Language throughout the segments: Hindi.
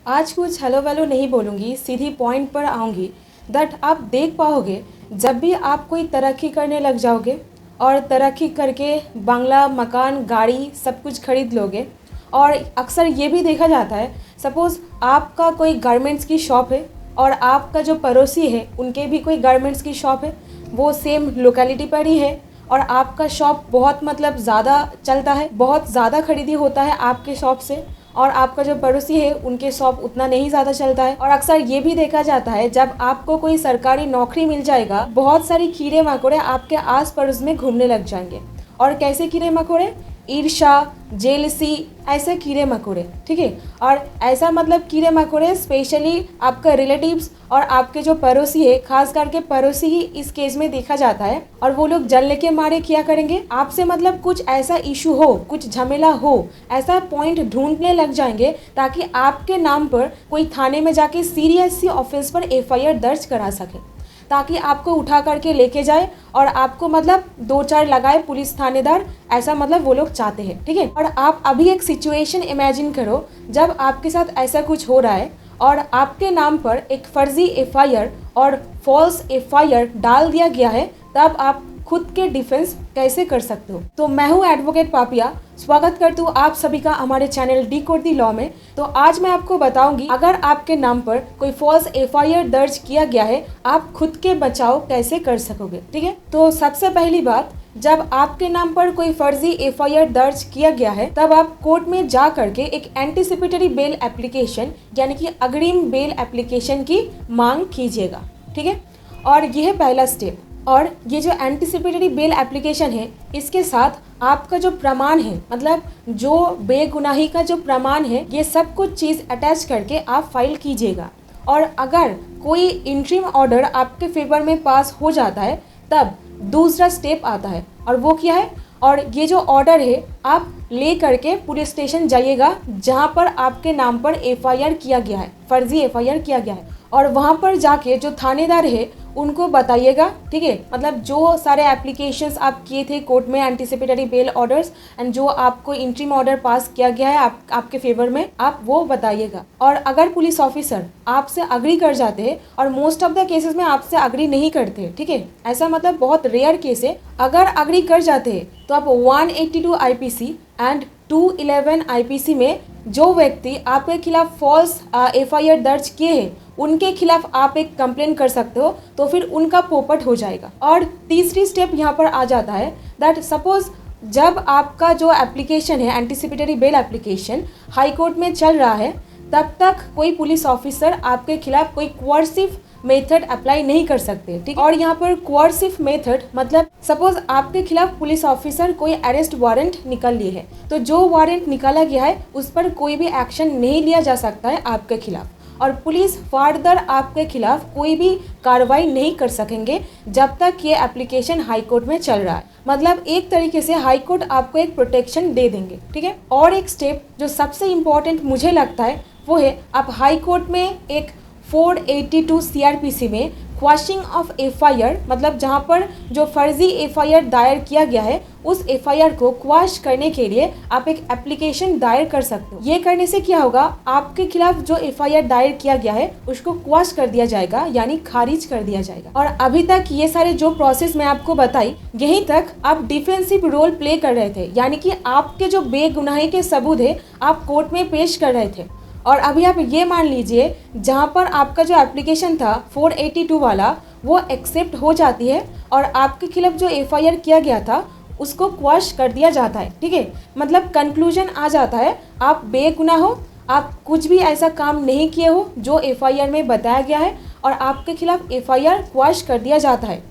आज कुछ हेलो वेलो नहीं बोलूँगी, सीधी पॉइंट पर आऊँगी। दैट आप देख पाओगे जब भी आप कोई तरक्की करने लग जाओगे और तरक्की करके बंगला, मकान, गाड़ी सब कुछ खरीद लोगे। और अक्सर ये भी देखा जाता है, सपोज़ आपका कोई गारमेंट्स की शॉप है और आपका जो पड़ोसी है उनके भी कोई गारमेंट्स की शॉप है, वो सेम लोकेलिटी पर ही है और आपका शॉप बहुत मतलब ज़्यादा चलता है, बहुत ज़्यादा खरीदी होता है आपके शॉप से, और आपका जो पड़ोसी है उनके शॉप उतना नहीं ज़्यादा चलता है। और अक्सर ये भी देखा जाता है जब आपको कोई सरकारी नौकरी मिल जाएगा, बहुत सारी कीड़े मकोड़े आपके आस पड़ोस में घूमने लग जाएंगे। और कैसे कीड़े मकोड़े? ईर्ष्या, जेलसी, ऐसे कीड़े मकोड़े, ठीक है। और ऐसा मतलब कीड़े मकोड़े स्पेशली आपका रिलेटिव्स और आपके जो पड़ोसी है, खास करके पड़ोसी ही इस केस में देखा जाता है। और वो लोग जलने के मारे क्या करेंगे, आपसे मतलब कुछ ऐसा इशू हो, कुछ झमेला हो, ऐसा पॉइंट ढूंढने लग जाएंगे ताकि आपके नाम पर कोई थाने में जाके सीरियस सी ऑफेंस पर एफआईआर दर्ज करा सके, ताकि आपको उठा करके लेके जाए और आपको मतलब 2-4 लगाए पुलिस थानेदार, ऐसा मतलब वो लोग चाहते हैं, ठीक है। और आप अभी एक सिचुएशन इमेजिन करो जब आपके साथ ऐसा कुछ हो रहा है और आपके नाम पर एक फर्जी एफआईआर और फॉल्स एफआईआर डाल दिया गया है, तब आप खुद के डिफेंस कैसे कर सकते हो। तो मैं हूँ एडवोकेट पापिया, स्वागत करती हूँ आप सभी का हमारे चैनल डिकोड द लॉ में। तो आज मैं आपको बताऊंगी, अगर आपके नाम पर कोई फॉल्स एफआईआर दर्ज किया गया है, आप खुद के बचाव कैसे कर सकोगे, ठीक है। तो सबसे पहली बात, जब आपके नाम पर कोई फर्जी एफआईआर दर्ज किया गया है, तब आप कोर्ट में जा करके एक एंटीसिपेटरी बेल एप्लीकेशन यानी कि अग्रिम बेल एप्लीकेशन की मांग कीजिएगा, ठीक है। और यह है पहला स्टेप। और ये जो एंटीसिपेटरी बेल एप्लीकेशन है, इसके साथ आपका जो प्रमाण है, मतलब जो बेगुनाही का जो प्रमाण है, ये सब कुछ चीज़ अटैच करके आप फाइल कीजिएगा। और अगर कोई इंटरिम ऑर्डर आपके फेवर में पास हो जाता है, तब दूसरा स्टेप आता है, और वो क्या है, और ये जो ऑर्डर है आप ले करके पुलिस स्टेशन जाइएगा जहाँ पर आपके नाम पर एफआईआर किया गया है, फर्जी एफआईआर किया गया है। और वहाँ पर जाके जो थानेदार है उनको बताइएगा, ठीक है। मतलब जो सारे एप्लीकेशंस आप किए थे कोर्ट में, एंटीसिपेटरी बेल ऑर्डर्स एंड जो आपको इंटरिम ऑर्डर पास किया गया है आपके फेवर में, आप वो बताइएगा। और अगर पुलिस ऑफिसर आपसे अग्री कर जाते हैं, और मोस्ट ऑफ द केसेस में आपसे अग्री नहीं करते, ठीक है, ऐसा मतलब बहुत रेयर केस है, अगर अग्री कर जाते हैं तो आप 182 आईपीसी एंड 211 आईपीसी में जो व्यक्ति आपके खिलाफ फॉल्स एफआईआर दर्ज किए हैं उनके खिलाफ आप एक कंप्लेन कर सकते हो, तो फिर उनका पोपट हो जाएगा। और तीसरी स्टेप यहाँ पर आ जाता है दैट सपोज जब आपका जो एप्लीकेशन है anticipatory bail application high court में चल रहा है, तब तक कोई पुलिस ऑफिसर आपके खिलाफ कोई कोर्सिव मेथड अप्लाई नहीं कर सकते, ठीक। और यहाँ पर कोर्सिव मेथड मतलब सपोज आपके खिलाफ पुलिस ऑफिसर कोई अरेस्ट वारंट निकाल लिए है, तो जो वारंट निकाला गया है उस पर कोई भी एक्शन नहीं लिया जा सकता है आपके खिलाफ, और पुलिस फर्दर आपके खिलाफ कोई भी कार्रवाई नहीं कर सकेंगे जब तक ये एप्लीकेशन हाई कोर्ट में चल रहा है। मतलब एक तरीके से हाई कोर्ट आपको एक प्रोटेक्शन दे देंगे, ठीक है। और एक स्टेप जो सबसे इम्पोर्टेंट मुझे लगता है वो है, आप हाई कोर्ट में एक 482 सीआरपीसी में क्वाशिंग ऑफ एफआईआर, मतलब जहां पर जो फर्जी एफआईआर दायर किया गया है उस एफआईआर को क्वाश करने के लिए आप एक एप्लीकेशन दायर कर सकते हो। ये करने से क्या होगा, आपके खिलाफ जो एफआईआर दायर किया गया है उसको क्वाश कर दिया जाएगा, यानी खारिज कर दिया जाएगा। और अभी तक ये सारे जो प्रोसेस मैं आपको बताई, यहीं तक आप डिफेंसिव रोल प्ले कर रहे थे, यानी कि आपके जो बेगुनाही के सबूत है आप कोर्ट में पेश कर रहे थे। और अभी आप ये मान लीजिए जहाँ पर आपका जो एप्लीकेशन था 482 वाला, वो एक्सेप्ट हो जाती है और आपके खिलाफ जो एफआईआर किया गया था उसको क्वाश कर दिया जाता है, ठीक है। मतलब कंक्लूजन आ जाता है, आप बेगुनाह हो, आप कुछ भी ऐसा काम नहीं किए हो जो एफआईआर में बताया गया है, और आपके खिलाफ एफआईआर क्वाश कर दिया जाता है।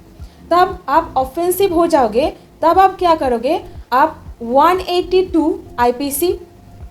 तब आप ऑफेंसिव हो जाओगे, तब आप क्या करोगे, आप 182 आईपीसी,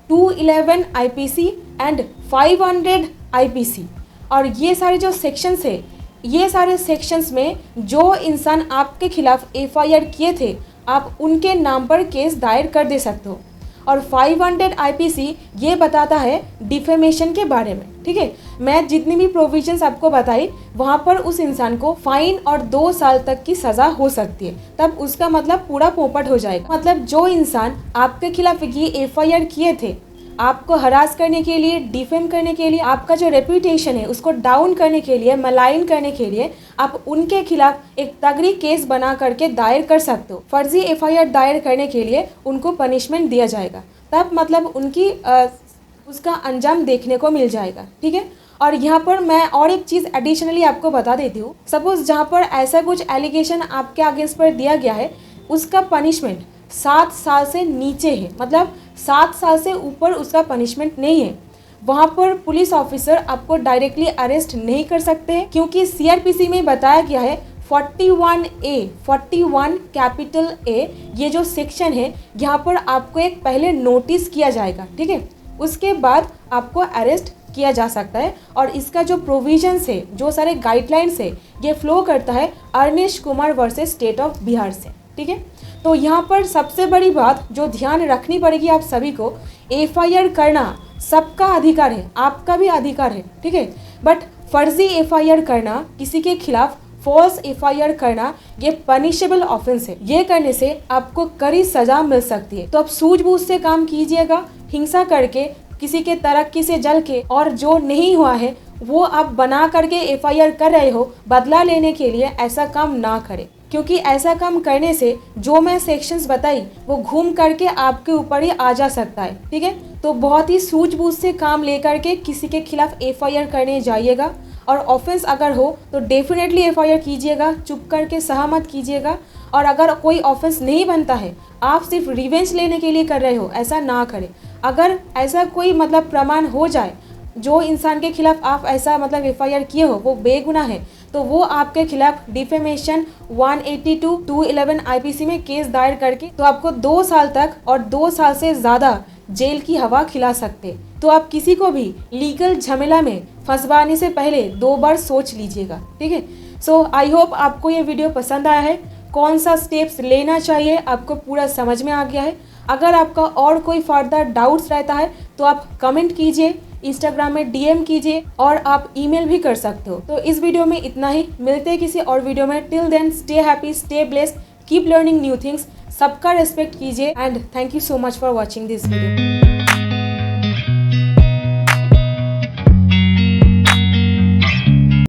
211 आईपीसी एंड 500 आईपीसी, और ये सारे जो सेक्शंस है, ये सारे सेक्शंस में जो इंसान आपके खिलाफ एफआईआर किए थे आप उनके नाम पर केस दायर कर दे सकते हो। और 500 आईपीसी ये बताता है डिफेमेशन के बारे में, ठीक है। मैं जितनी भी प्रोविजंस आपको बताई वहाँ पर उस इंसान को फाइन और 2 साल तक की सज़ा हो सकती है, तब उसका मतलब पूरा पोपट हो जाएगा। मतलब जो इंसान आपके खिलाफ ये एफआईआर किए थे आपको हरास करने के लिए, डिफेम करने के लिए, आपका जो रेपुटेशन है उसको डाउन करने के लिए, मलाइन करने के लिए आप उनके खिलाफ एक तगड़ी केस बना करके दायर कर सकते हो। फर्जी एफआईआर दायर करने के लिए उनको पनिशमेंट दिया जाएगा, तब मतलब उनकी उसका अंजाम देखने को मिल जाएगा। ठीक है। और यहाँ पर मैं और एक चीज़ एडिशनली आपको बता देती हूँ। सपोज जहाँ पर ऐसा कुछ एलिगेशन आपके अगेंस्ट पर दिया गया है, उसका पनिशमेंट 7 साल से नीचे है, मतलब 7 साल से ऊपर उसका पनिशमेंट नहीं है, वहाँ पर पुलिस ऑफिसर आपको डायरेक्टली अरेस्ट नहीं कर सकते हैं, क्योंकि सीआरपीसी में बताया गया है 41 कैपिटल ए, ये जो सेक्शन है यहाँ पर आपको एक पहले नोटिस किया जाएगा। ठीक है। उसके बाद आपको अरेस्ट किया जा सकता है। और इसका जो प्रोविजंस है, जो सारे गाइडलाइंस है, ये फ्लो करता है Arnesh Kumar versus state of Bihar से। ठीक है। तो यहाँ पर सबसे बड़ी बात जो ध्यान रखनी पड़ेगी आप सभी को, एफआईआर करना सबका अधिकार है, आपका भी अधिकार है। ठीक है। बट फर्जी एफआईआर करना, किसी के खिलाफ फॉल्स एफआईआर करना, ये पनिशेबल ऑफेंस है। ये करने से आपको कड़ी सजा मिल सकती है। तो आप सूझबूझ से काम कीजिएगा, हिंसा करके, किसी के तरक्की से जल के, और जो नहीं हुआ है वो आप बना करके एफआईआर कर रहे हो बदला लेने के लिए, ऐसा काम ना करें, क्योंकि ऐसा काम करने से जो मैं सेक्शंस बताई वो घूम करके आपके ऊपर ही आ जा सकता है। ठीक है। तो बहुत ही सूझबूझ से काम लेकर के किसी के खिलाफ एफआईआर करने जाइएगा, और ऑफेंस अगर हो तो डेफिनेटली एफआईआर कीजिएगा, चुप करके सहा मत कीजिएगा। और अगर कोई ऑफेंस नहीं बनता है, आप सिर्फ रिवेंज लेने के लिए कर रहे हो, ऐसा ना करें। अगर ऐसा कोई मतलब प्रमाण हो जाए, जो इंसान के खिलाफ आप ऐसा मतलब एफआईआर किए हो वो बेगुनाह है, तो वो आपके खिलाफ डिफेमेशन 182 211 आईपीसी में केस दायर करके तो आपको 2 साल तक और 2 साल से ज़्यादा जेल की हवा खिला सकते। तो आप किसी को भी लीगल झमेला में फंसवाने से पहले 2 बार सोच लीजिएगा। ठीक है। सो आई होप आपको ये वीडियो पसंद आया है, कौन सा स्टेप्स लेना चाहिए आपको पूरा समझ में आ गया है। अगर आपका और कोई फर्दर डाउट्स रहता है तो आप कमेंट कीजिए, इंस्टाग्राम में डीएम कीजिए, और आप ईमेल भी कर सकते हो। तो इस वीडियो में इतना ही, मिलते हैं किसी और वीडियो में। Till then stay happy, stay blessed, keep learning new things. सबका रेस्पेक्ट कीजिए, and thank you so much for watching this video.